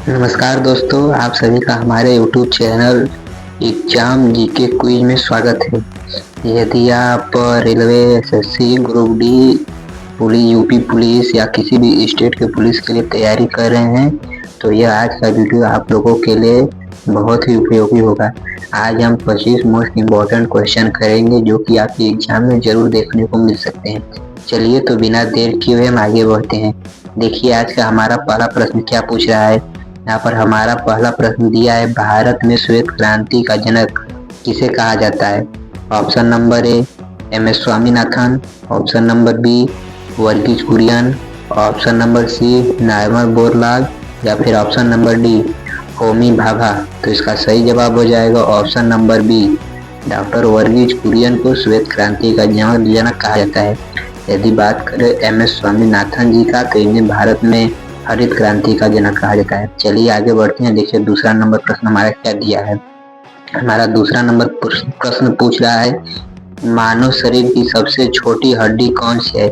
नमस्कार दोस्तों, आप सभी का हमारे YouTube channel exam GK quiz में स्वागत है। यदि आप railway, SSC, group D, police, UP police या किसी भी स्टेट के पुलिस के लिए तैयारी कर रहे हैं तो यह आज का वीडियो आप लोगों के लिए बहुत ही उपयोगी होगा। आज हम 25 मोस्ट इम्पोर्टेंट क्वेश्चन करेंगे जो कि आपके एग्जाम में जरूर देखने को मिल सकते हैं। चलिए तो बिना देर किए हुए हम आगे बढ़ते हैं। देखिए आज का हमारा पहला प्रश्न क्या पूछ रहा है। यहाँ पर हमारा पहला प्रश्न दिया है, भारत में श्वेत क्रांति का जनक किसे कहा जाता है। Option number A M S Swaminathan, option number B Verghese Kurien, option number C Norman Borlaug या फिर option number D Homi Bhabha. तो इसका सही जवाब हो जाएगा option number B, doctor Verghese Kurien को श्वेत क्रांति का जनक कहा जाता है। यदि बात करें एम एस स्वामीनाथन जी का तो इन्हें भारत में हरित क्रांति का जनक कहा जाता है। चलिए आगे बढ़ते हैं। देखिए दूसरा नंबर प्रश्न हमारा क्या दिया है। हमारा दूसरा नंबर प्रश्न पूछ रहा है, मानव शरीर की सबसे छोटी हड्डी कौन सी है।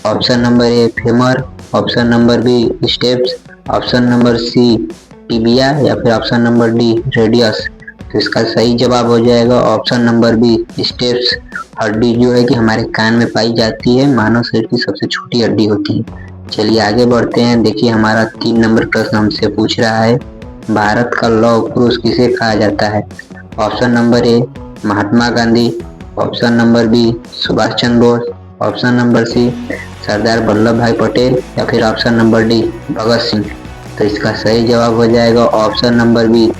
Option number A femur, option number B stapes, option number C tibia या फिर ऑप्शन नंबर डी रेडियस। तो इसका सही जवाब हो जाएगा ऑप्शन नंबर बी स्टेप्स। हड्डी जो है कि हमारे कान में पाई जाती है, मानव शरीर की सबसे छोटी हड्डी होती है। चलिए आगे बढ़ते हैं। देखिए हमारा 3 नंबर प्रश्न हमसे पूछ रहा है, भारत का लौह पुरुष किसे कहा जाता है। Option number A Mahatma Gandhi, option number B Subhash Chandra Bose, option number C Sardar Vallabhbhai Patel या फिर option number D Bhagat Singh. तो इसका सही जवाब हो जाएगा option number B,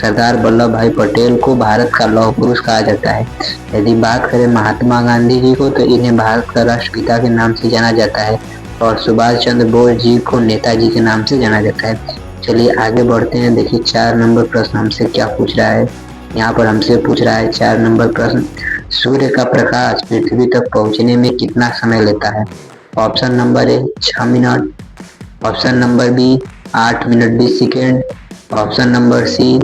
Sardar Vallabhbhai Patel को भारत का लौह पुरुष कहा जाता है। यदि बात करें महात्मा गांधी जी को तो इन्हें भारत का राष्ट्रपिता के नाम से जाना जाता है और सुभाष चंद्र बोस जी को नेताजी के नाम से जाना जाता है। चलिए आगे बढ़ते हैं। देखिए 4 नंबर प्रश्न हमसे क्या पूछ रहा है। यहाँ पर हमसे पूछ रहा है 4 नंबर प्रश्न, सूर्य का प्रकाश पृथ्वी तक पहुँचने में कितना समय लेता है। Option number A 6 minute, option number B 8 minute 20 second, option number C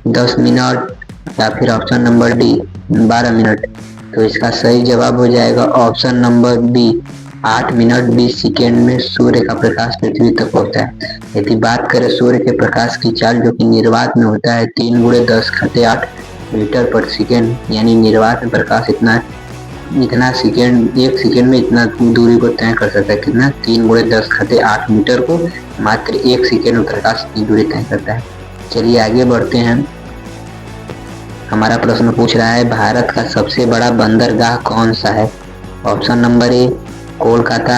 10 minute या फिर ऑप्शन नंबर डी 12 मिनट। तो इसका सही जवाब हो जाएगा option number B 8 minute 20 second में सूर्य का प्रकाश पृथ्वी तक पहुंचता है। यदि बात करें सूर्य के प्रकाश की चाल जो कि निर्वात में होता है 3 × 10⁸ मीटर पर सेकेंड, यानी निर्वात में प्रकाश इतना सेकेंड, 1 सेकेंड में इतना दूरी को तय कर सकता है। कितना 3 × 10⁸ मीटर को मात्र 1 सेकेंड में प्रकाश की दूरी तय करता है। चलिए आगे बढ़ते हैं। हमारा प्रश्न पूछ रहा है, भारत का सबसे बड़ा बंदरगाह कौन सा है। Option number A Kolkata,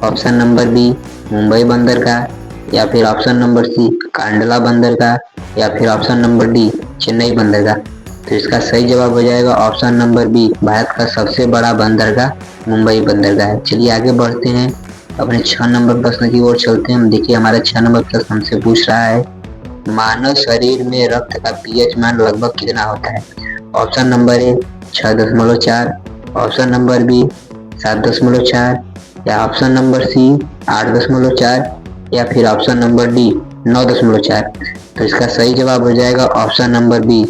option number B Mumbai बंदरगाह या फिर ऑप्शन नंबर सी कांडला बंदरगाह या फिर ऑप्शन नंबर डी चेन्नई बंदरगाह। तो इसका सही जवाब हो जाएगा ऑप्शन नंबर बी, भारत का सबसे बड़ा बंदरगाह मुंबई बंदरगाह है। चलिए आगे बढ़ते हैं, अपने 6 नंबर प्रश्न की ओर चलते हैं। देखिए हमारा 6 नंबर प्रश्न हमसे पूछ रहा है, मानव शरीर में रक्त का पीएच मान लगभग कितना होता है। Option number A 6.4, option number B 7.4 या ऑप्शन नंबर सी 8.4 या फिर ऑप्शन नंबर डी 9.4। तो इसका सही जवाब हो जाएगा ऑप्शन नंबर बी,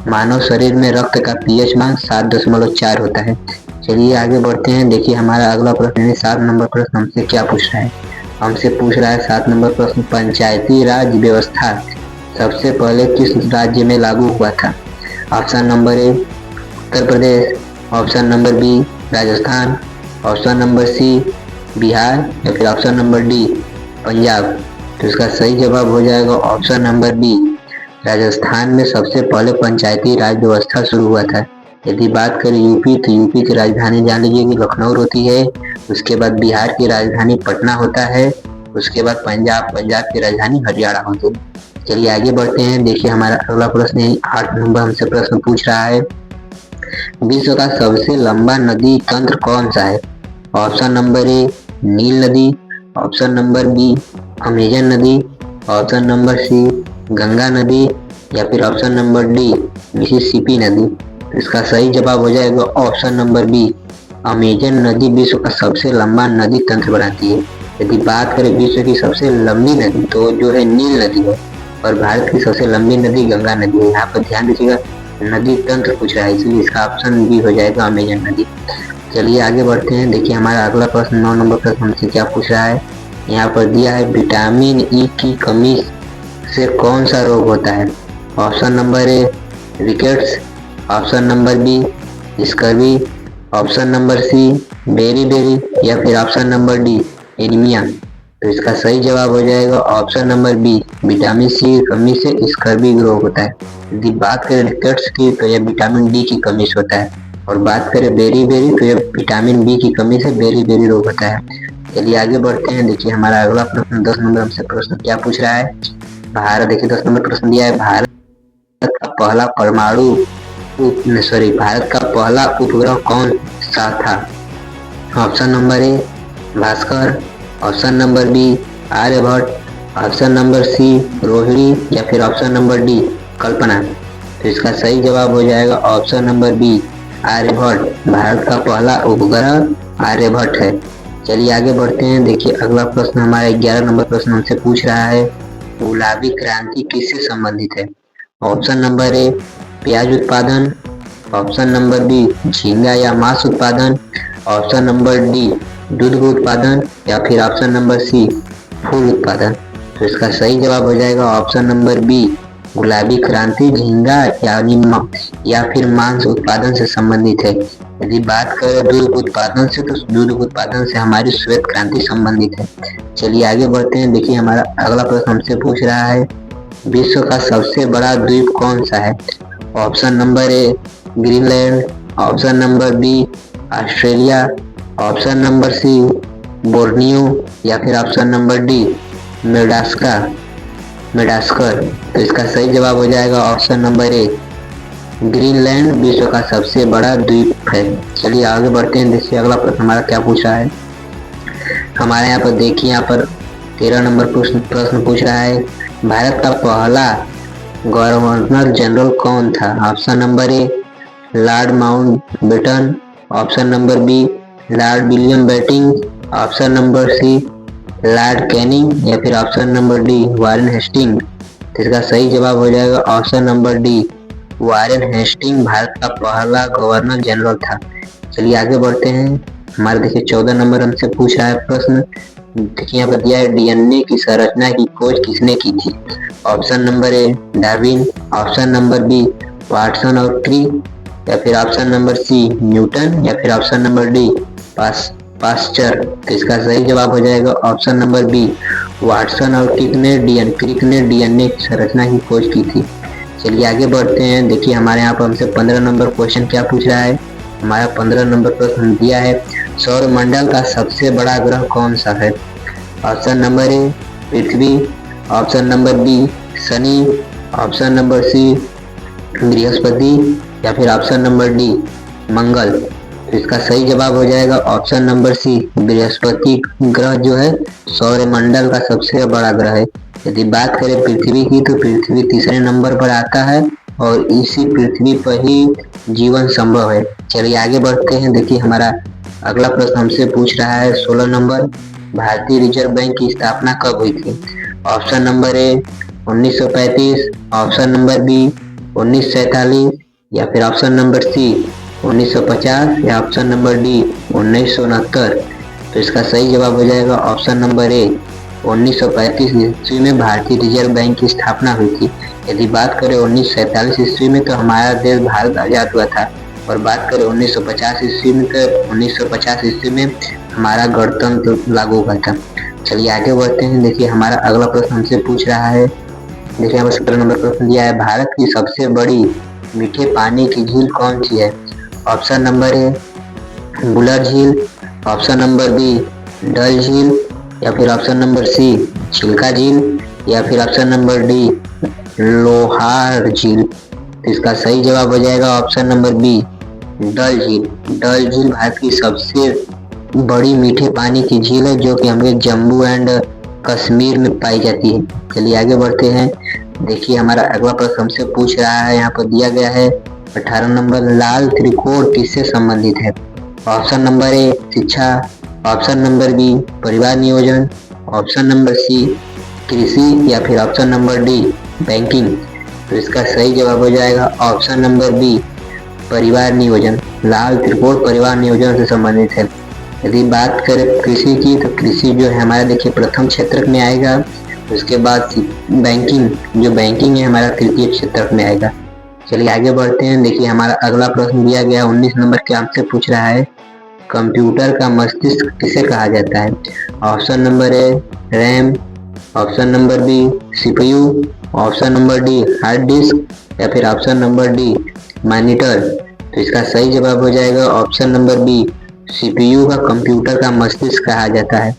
मानव शरीर में रक्त का पीएच मान 7.4 होता है। चलिए आगे बढ़ते हैं। देखिए हमारा अगला प्रश्न 7 नंबर प्रश्न हमसे क्या पूछ रहा है। हमसे पूछ रहा है 7 नंबर प्रश्न, पंचायती राज व्यवस्था सबसे पहले किस राज्य में लागू हुआ था। Option number A Uttar Pradesh, option number B Rajasthan, option number C Bihar या फिर ऑप्शन नंबर डी पंजाब। तो इसका सही जवाब हो जाएगा ऑप्शन नंबर बी, राजस्थान में सबसे पहले पंचायती राज व्यवस्था शुरू हुआ था। यदि बात करें यूपी तो यूपी की राजधानी जान लीजिए कि लखनऊ होती है, उसके बाद बिहार की राजधानी पटना होता है, उसके बाद पंजाब की राजधानी हरियाणा होती है। चलिए आगे बढ़ते हैं। देखिए हमारा अगला प्रश्न 8 नंबर हमसे प्रश्न पूछ रहा है, विश्व का सबसे लंबा नदी तंत्र कौन सा है। ऑप्शन नंबर ए नील नदी, ऑप्शन नंबर बी अमेजन नदी, ऑप्शन नंबर सी गंगा नदी या फिर ऑप्शन नंबर डी मिसिसिपी नदी। इसका सही जवाब हो जाएगा ऑप्शन नंबर बी, अमेजन नदी विश्व का सबसे लंबा नदी तंत्र बनाती है। यदि बात करें विश्व की सबसे लंबी नदी तो जो है नील नदी है और भारत की सबसे लंबी नदी गंगा नदी है। यहाँ पर ध्यान दीजिएगा नदी तंत्र पूछ रहा है, इसलिए इसका ऑप्शन बी हो जाएगा अमेजन नदी। चलिए आगे बढ़ते हैं। देखिए हमारा अगला प्रश्न 9 नंबर प्रश्न हमसे क्या पूछ रहा है। यहाँ पर दिया है, विटामिन ई की कमी से कौन सा रोग होता है? Option number A rickets, option number B scurvy, option number C बेरी या फिर ऑप्शन नंबर डी एनीमिया। तो इसका सही जवाब हो जाएगा option number B, vitamin C की कमी से स्कर्वी रोग होता है। यदि बात करें रिकेट्स की तो यह विटामिन डी की कमी से होता है, और बात करें बेरी तो यह विटामिन बी की कमी से बेरी रोग होता है। चलिए आगे बढ़ते हैं। देखिए हमारा अगला प्रश्न 10 नंबर हमसे प्रश्न क्या पूछ रहा है। भारत, देखिए 10 नंबर प्रश्न दिया है, भारत का पहला भारत का पहला उपग्रह कौन सा था? Option number A Bhaskar, option number B Aryabhata, option number C Rohini या फिर ऑप्शन नंबर डी कल्पना। तो इसका सही जवाब हो जाएगा option number B Aryabhata. Bharat का पहला उपग्रह आर्यभट्ट है। चलिए आगे बढ़ते हैं। देखिए अगला प्रश्न हमारा 11 नंबर प्रश्न हमसे पूछ रहा है, गुलाबी क्रांति किससे संबंधित है? ऑप्शन नंबर ए प्याज उत्पादन, ऑप्शन नंबर बी झींगा या मांस उत्पादन, ऑप्शन नंबर डी दूध उत्पादन या फिर ऑप्शन नंबर सी फूल उत्पादन। तो इसका सही जवाब हो जाएगा ऑप्शन नंबर बी, गुलाबी क्रांति झींगा या फिर मांस उत्पादन से संबंधित है। यदि बात करें दूध उत्पादन से तो दूध उत्पादन से हमारी श्वेत क्रांति संबंधित है। चलिए आगे बढ़ते हैं। देखिए हमारा अगला प्रश्न हमसे पूछ रहा है, विश्व का सबसे बड़ा द्वीप कौन सा है? Option number A Greenland, option number B Australia, option number C Borneo या फिर ऑप्शन नंबर डी मेडास्कर। तो इसका सही जवाब हो जाएगा ऑप्शन नंबर ए, ग्रीनलैंड विश्व का सबसे बड़ा द्वीप है। चलिए आगे बढ़ते हैं। देखिए अगला प्रश्न हमारा क्या पूछ रहा है। हमारे यहाँ पर देखिए, यहाँ पर 13 नंबर प्रश्न पूछ रहा है, भारत का पहला गवर्नर जनरल कौन था? Option number A Lord Mountbatten, option number B Lord William Bentinck, option number C Lord Canning या फिर option number D Warren Hastings. तो इसका सही जवाब हो जाएगा option number D, Warren Hastings Bharat का पहला गवर्नर जनरल था। चलिए आगे बढ़ते हैं। हमारे देखिए 14 नंबर हमसे पूछ रहा है प्रश्न। देखिए यहाँ पर दिया है, डीएनए की संरचना की खोज किसने की थी? Option number A Darwin, option number B Watson और क्रिक या फिर ऑप्शन नंबर सी न्यूटन या फिर ऑप्शन नंबर डी पास्चर। तो इसका सही जवाब हो जाएगा ऑप्शन नंबर बी, वाटसन और क्रिक ने डीएनए की संरचना की खोज की थी। चलिए आगे बढ़ते हैं। देखिए हमारे यहाँ पर हमसे 15 नंबर क्वेश्चन क्या पूछ रहा है। हमारा 15 नंबर प्रश्न दिया है, सौरमंडल का सबसे बड़ा ग्रह कौन सा है? ऑप्शन नंबर ए पृथ्वी, ऑप्शन नंबर बी शनि, ऑप्शन नंबर सी बृहस्पति या फिर ऑप्शन नंबर डी मंगल। तो इसका सही जवाब हो जाएगा ऑप्शन नंबर सी, बृहस्पति ग्रह जो है सौरमंडल का सबसे बड़ा ग्रह है। यदि बात करें पृथ्वी की तो पृथ्वी तीसरे नंबर पर आता है और इसी पृथ्वी पर ही जीवन संभव है। चलिए आगे बढ़ते हैं। देखिए हमारा अगला प्रश्न हमसे पूछ रहा है 16 नंबर, भारतीय रिजर्व बैंक की स्थापना कब हुई थी? Option number A 1935, option number B 1947 या फिर ऑप्शन नंबर सी 1950 या ऑप्शन नंबर डी 1969। तो इसका सही जवाब हो जाएगा ऑप्शन नंबर ए, 1935 ईस्वी में भारतीय रिजर्व बैंक की स्थापना हुई थी। यदि बात करें 1947 ईस्वी में तो हमारा देश भारत आजाद हुआ था, और बात करें 1950 ईस्वी में तो 1950 ईस्वी में हमारा गणतंत्र लागू हुआ था। चलिए आगे बढ़ते हैं। देखिए हमारा अगला प्रश्न हमसे पूछ रहा है। देखिए यहाँ पर 17 नंबर प्रश्न दिया है, भारत की सबसे बड़ी मीठे पानी की झील कौन सी है? ऑप्शन नंबर ए बुलर झील, ऑप्शन नंबर बी डल झील या फिर ऑप्शन नंबर सी चिल्का झील या फिर ऑप्शन नंबर डी लोहार झील। तो इसका सही जवाब हो जाएगा ऑप्शन नंबर बी डल झील। डल झील भारत की सबसे बड़ी मीठे पानी की झील है, जो कि हमें जम्मू एंड कश्मीर में पाई जाती है। चलिए आगे बढ़ते हैं। देखिए हमारा अगला प्रश्न हमसे पूछ रहा है, यहाँ पर दिया गया है 18 नंबर, लाल त्रिकोण किससे संबंधित है? ऑप्शन नंबर ए शिक्षा, ऑप्शन नंबर बी परिवार नियोजन, ऑप्शन नंबर सी कृषि या फिर ऑप्शन नंबर डी बैंकिंग। तो इसका सही जवाब हो जाएगा ऑप्शन नंबर बी परिवार नियोजन। लाल त्रिकोण परिवार नियोजन से संबंधित है। यदि बात करें कृषि की तो कृषि जो है हमारा देखिए प्रथम क्षेत्र में आएगा, उसके बाद बैंकिंग, जो बैंकिंग है हमारा तृतीय क्षेत्र में आएगा। चलिए आगे बढ़ते हैं। देखिए हमारा अगला प्रश्न दिया गया 19 नंबर के हमसे पूछ रहा है कंप्यूटर का मस्तिष्क किसे कहा जाता है। Option number A RAM, option number B CPU, option number D hard disk या फिर ऑप्शन नंबर डी मॉनिटर। तो इसका सही जवाब हो जाएगा ऑप्शन नंबर बी, सीपीयू का कंप्यूटर का मस्तिष्क कहा जाता है।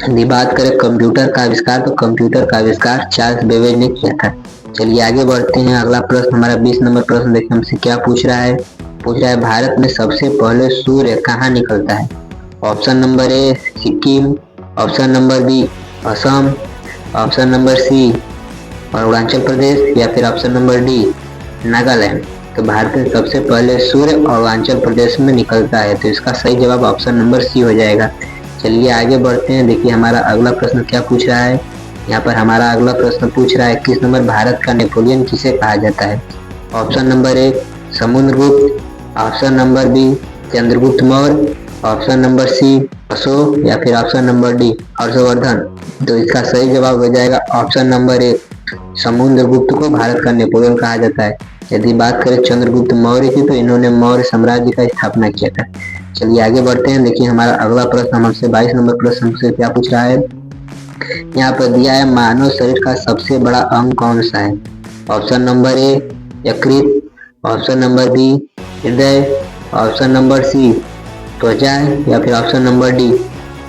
यदि बात करें कंप्यूटर का आविष्कार, तो कंप्यूटर का आविष्कार चार्ल्स बेबेज ने किया था। चलिए आगे बढ़ते हैं। अगला प्रश्न हमारा 20 नंबर प्रश्न देखिए हमसे क्या पूछ रहा है। पूछ रहा है भारत में सबसे पहले सूर्य कहाँ निकलता है। Option number A Sikkim, option number B Assam, option number C Arunachal Pradesh या फिर ऑप्शन नंबर डी नागालैंड। तो भारत में सबसे पहले सूर्य अरुणाचल प्रदेश में निकलता है। तो इसका सही जवाब ऑप्शन नंबर सी हो जाएगा। चलिए आगे बढ़ते हैं। देखिए हमारा अगला प्रश्न क्या पूछ रहा है। यहाँ पर हमारा अगला प्रश्न पूछ रहा है 21 नंबर भारत का नेपोलियन किसे कहा जाता है। Option number A Samudragupta, option number B Chandragupta Maurya, option number C Ashoka या फिर ऑप्शन नंबर डी हर्षवर्धन। तो इसका सही जवाब हो जाएगा ऑप्शन नंबर ए, समुद्रगुप्त को भारत का नेपोलियन कहा जाता है। यदि बात करें चंद्रगुप्त मौर्य की, तो इन्होंने मौर्य साम्राज्य का स्थापना किया था। चलिए आगे बढ़ते हैं। देखिए हमारा अगला प्रश्न हमसे 22 नंबर प्रश्न हमसे क्या पूछ रहा है। यहाँ पर दिया है मानव शरीर का सबसे बड़ा अंग कौन सा है। ऑप्शन नंबर ए यकृत, ऑप्शन नंबर बी हृदय, ऑप्शन नंबर सी त्वचा या फिर ऑप्शन नंबर डी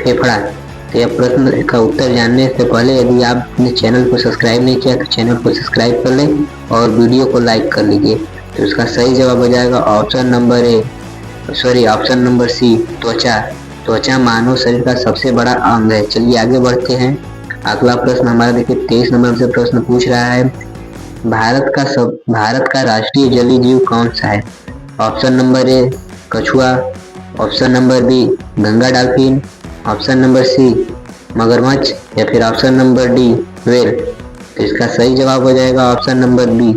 फेफड़ा। तो यह प्रश्न का उत्तर जानने से पहले यदि आपने चैनल को सब्सक्राइब नहीं किया तो चैनल को सब्सक्राइब कर लें और वीडियो को लाइक कर लीजिए। तो इसका सही जवाब हो जाएगा ऑप्शन नंबर सी त्वचा। त्वचा मानव शरीर का सबसे बड़ा अंग है। चलिए आगे बढ़ते हैं। अगला प्रश्न हमारा देखिए 23 नंबर से प्रश्न पूछ रहा है भारत का राष्ट्रीय जलीय जीव कौन सा है। ऑप्शन नंबर ए कछुआ, option number B Ganga dolphin, option number C मगरमच्छ या फिर ऑप्शन नंबर डी व्हेल। तो इसका सही जवाब हो जाएगा option number B,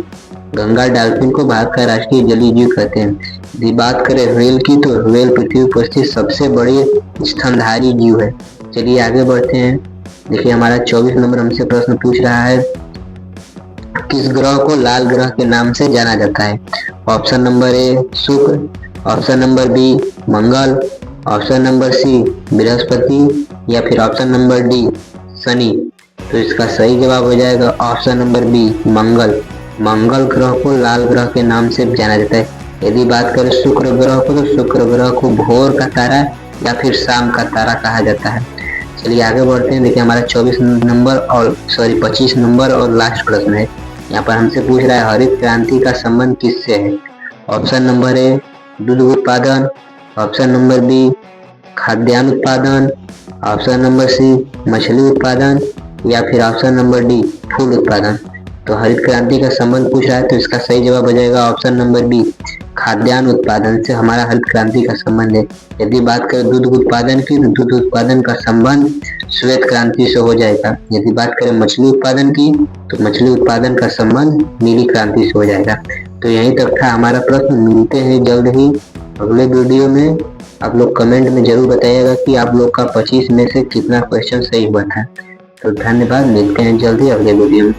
Ganga dolphin को भारत का राष्ट्रीय जलीय जीव कहते हैं। यदि बात करें व्हेल की, तो व्हेल पृथ्वी पर स्थित सबसे बड़ी स्तनधारी जीव है। चलिए आगे बढ़ते हैं। देखिए हमारा 24 नंबर हमसे प्रश्न पूछ रहा है किस ग्रह को लाल ग्रह के नाम से जाना जाता है। ऑप्शन नंबर ए शुक्र, ऑप्शन नंबर बी मंगल, ऑप्शन नंबर सी बृहस्पति या फिर ऑप्शन नंबर डी शनि। तो इसका सही जवाब हो जाएगा ऑप्शन नंबर बी मंगल। मंगल ग्रह को लाल ग्रह के नाम से जाना जाता है। यदि बात करें शुक्र ग्रह को, तो शुक्र ग्रह को भोर का तारा या फिर शाम का तारा कहा जाता है। चलिए आगे बढ़ते हैं। देखिए हमारा 25 नंबर और लास्ट प्रश्न है। यहाँ पर हमसे पूछ रहा है हरित क्रांति का संबंध किससे है। ऑप्शन नंबर ए दूध उत्पादन, ऑप्शन नंबर बी खाद्यान्न उत्पादन, ऑप्शन नंबर सी मछली उत्पादन या फिर ऑप्शन नंबर डी फूल उत्पादन। तो हरित क्रांति का संबंध पूछ रहा है, तो इसका सही जवाब हो जाएगा ऑप्शन नंबर बी, खाद्यान्न उत्पादन से हमारा हरित क्रांति का संबंध है। यदि बात करें दूध उत्पादन की, तो दूध उत्पादन का संबंध श्वेत क्रांति से हो जाएगा। यदि बात करें मछली उत्पादन की, तो मछली उत्पादन का संबंध नीली क्रांति से हो जाएगा। तो यहीं तक था हमारा प्रश्न। मिलते हैं जल्द ही अगले वीडियो में। आप लोग कमेंट में जरूर बताइएगा कि आप लोग का 25 में से कितना क्वेश्चन सही हुआ था। तो धन्यवाद, मिलते हैं जल्द ही अगले वीडियो में।